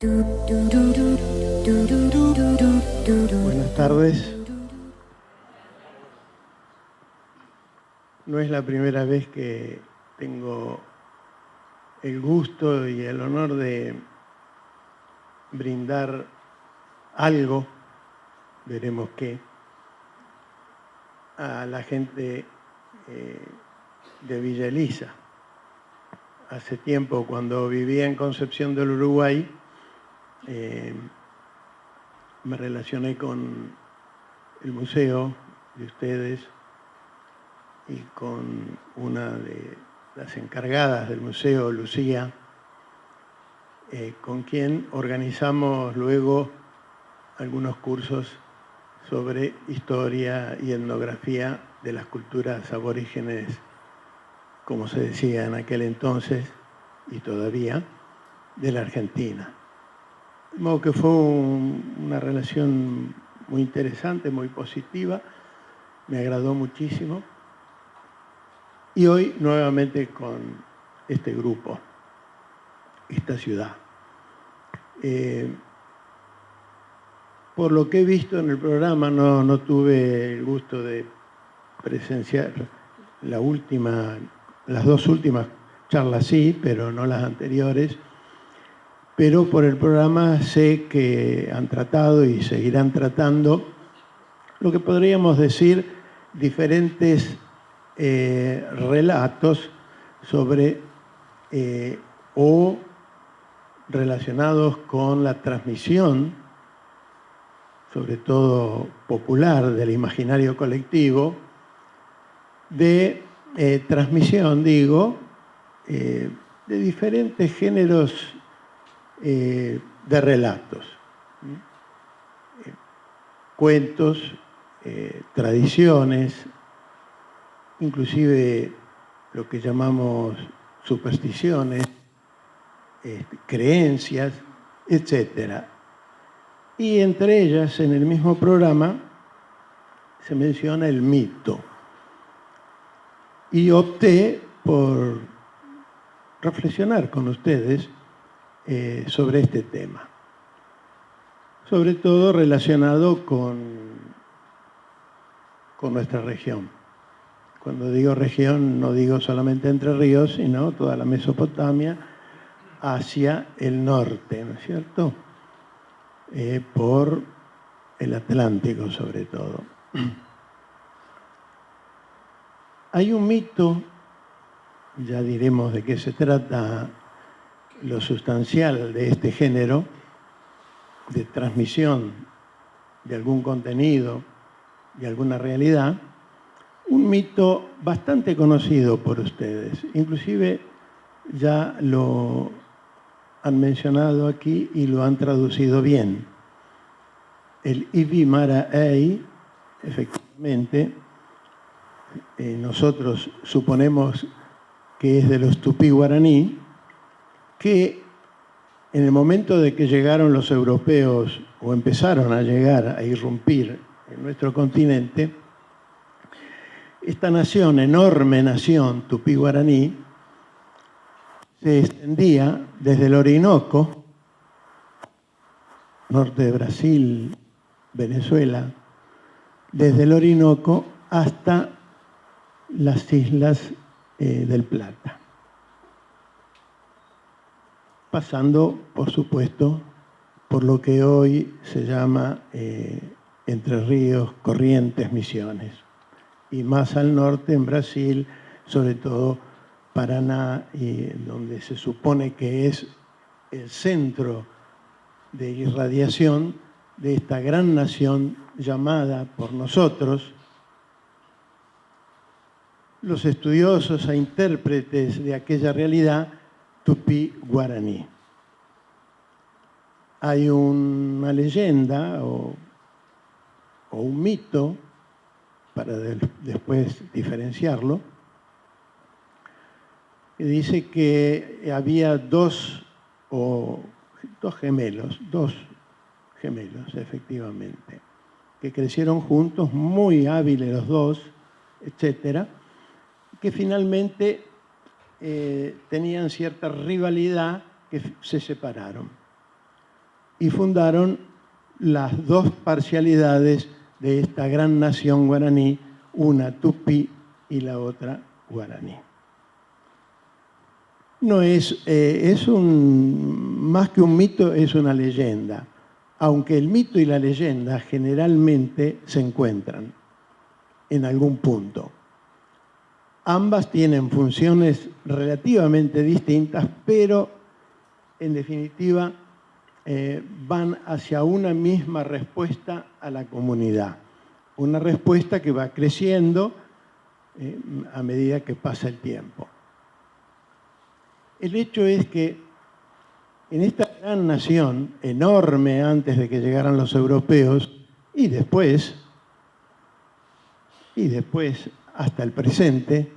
Buenas tardes. No es la primera vez que tengo el gusto y el honor de brindar algo, veremos qué, a la gente de Villa Elisa. Hace tiempo, cuando vivía en Concepción del Uruguay, me relacioné con el museo de ustedes y con una de las encargadas del museo, Lucía, con quien organizamos luego algunos cursos sobre historia y etnografía de las culturas aborígenes, como se decía en aquel entonces y todavía, de la Argentina. De modo que fue una relación muy interesante, muy positiva, me agradó muchísimo. Y hoy nuevamente con este grupo, esta ciudad. Por lo que he visto en el programa, no tuve el gusto de presenciar las dos últimas charlas sí, pero no las anteriores. Pero por el programa sé que han tratado y seguirán tratando lo que podríamos decir diferentes relatos sobre o relacionados con la transmisión, sobre todo popular, del imaginario colectivo, de transmisión, digo, de diferentes géneros de relatos, cuentos, tradiciones, inclusive lo que llamamos supersticiones, creencias, etc. Y entre ellas, en el mismo programa, se menciona el mito. Y opté por reflexionar con ustedes sobre este tema, sobre todo relacionado con nuestra región. Cuando digo región, no digo solamente Entre Ríos, sino toda la Mesopotamia hacia el norte, ¿no es cierto? Por el Atlántico, sobre todo. Hay un mito, ya diremos de qué se trata, lo sustancial de este género, de transmisión de algún contenido, de alguna realidad, un mito bastante conocido por ustedes. Inclusive ya lo han mencionado aquí y lo han traducido bien. El Ibi-Mara-Ei, efectivamente, nosotros suponemos que es de los tupí-guaraní, que en el momento de que llegaron los europeos o empezaron a llegar, a irrumpir en nuestro continente, esta nación, enorme nación tupí-guaraní, se extendía desde el Orinoco, norte de Brasil, Venezuela, desde el Orinoco hasta las islas del Plata, pasando, por supuesto, por lo que hoy se llama Entre Ríos, Corrientes, Misiones. Y más al norte, en Brasil, sobre todo Paraná, y donde se supone que es el centro de irradiación de esta gran nación llamada por nosotros, los estudiosos e intérpretes de aquella realidad, tupí-guaraní. Hay una leyenda o un mito, para después diferenciarlo, que dice que había dos gemelos, efectivamente, que crecieron juntos, muy hábiles los dos, etcétera, que finalmente tenían cierta rivalidad que se separaron. y fundaron las dos parcialidades de esta gran nación guaraní, una tupí y la otra guaraní. No es más que un mito, es una leyenda, aunque el mito y la leyenda generalmente se encuentran en algún punto. Ambas tienen funciones relativamente distintas, pero en definitiva van hacia una misma respuesta a la comunidad. Una respuesta que va creciendo a medida que pasa el tiempo. El hecho es que en esta gran nación, enorme antes de que llegaran los europeos, y después hasta el presente,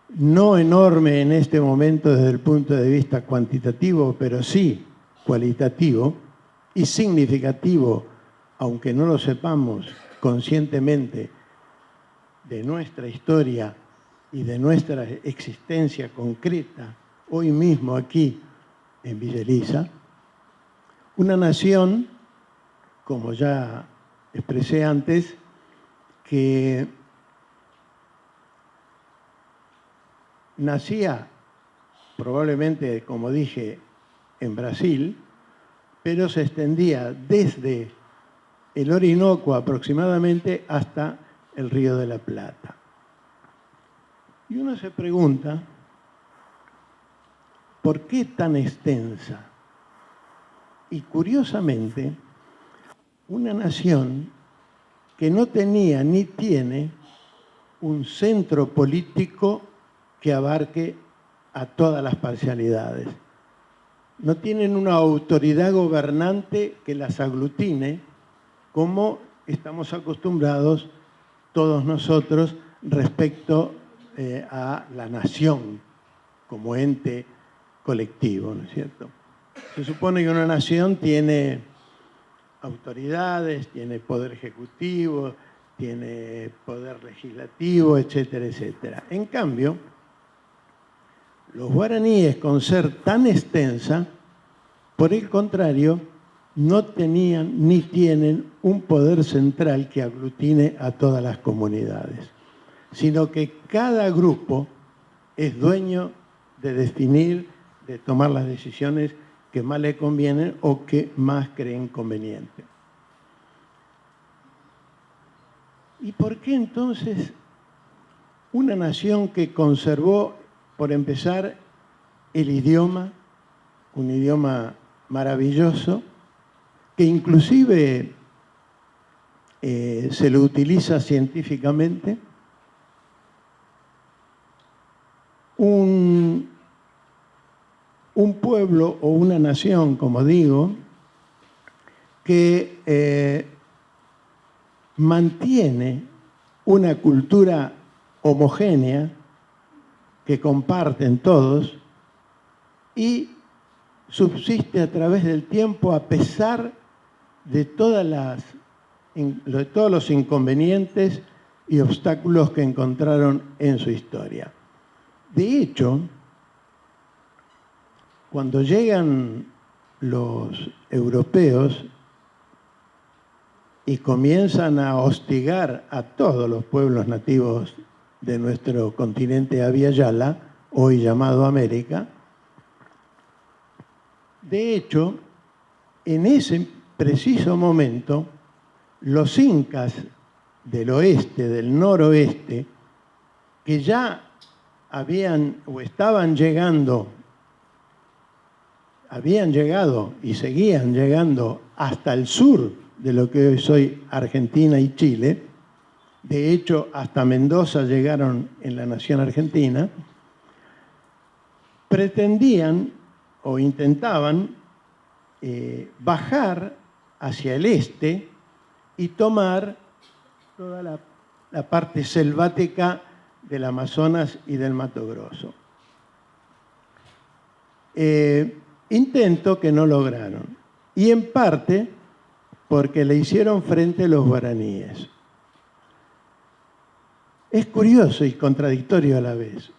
no enorme en este momento desde el punto de vista cuantitativo, pero sí cualitativo y significativo, aunque no lo sepamos conscientemente, de nuestra historia y de nuestra existencia concreta, hoy mismo aquí en Villa Elisa, una nación, como ya expresé antes, que nacía probablemente, como dije, en Brasil, pero se extendía desde el Orinoco aproximadamente hasta el Río de la Plata. Y uno se pregunta, ¿por qué tan extensa? Y curiosamente, una nación que no tenía ni tiene un centro político que abarque a todas las parcialidades. No tienen una autoridad gobernante que las aglutine, como estamos acostumbrados todos nosotros respecto a la nación como ente colectivo, ¿no es cierto? Se supone que una nación tiene autoridades, tiene poder ejecutivo, tiene poder legislativo, etcétera, etcétera. En cambio, los guaraníes, con ser tan extensa, por el contrario, no tenían ni tienen un poder central que aglutine a todas las comunidades, sino que cada grupo es dueño de definir, de tomar las decisiones que más le convienen o que más creen conveniente. ¿Y por qué entonces una nación que conservó, por empezar, el idioma, un idioma maravilloso, que inclusive se lo utiliza científicamente, un pueblo o una nación, como digo, que mantiene una cultura homogénea que comparten todos y subsiste a través del tiempo a pesar de todos los inconvenientes y obstáculos que encontraron en su historia. De hecho, cuando llegan los europeos y comienzan a hostigar a todos los pueblos nativos de nuestro continente Abya Yala, hoy llamado América, de hecho, en ese preciso momento, los incas del oeste, del noroeste, que ya habían llegado y seguían llegando hasta el sur de lo que hoy soy Argentina y Chile, de hecho hasta Mendoza llegaron en la nación argentina, pretendían o intentaban bajar hacia el este y tomar toda la parte selvática del Amazonas y del Mato Grosso. Intento que no lograron, y en parte porque le hicieron frente los guaraníes. Es curioso y contradictorio a la vez.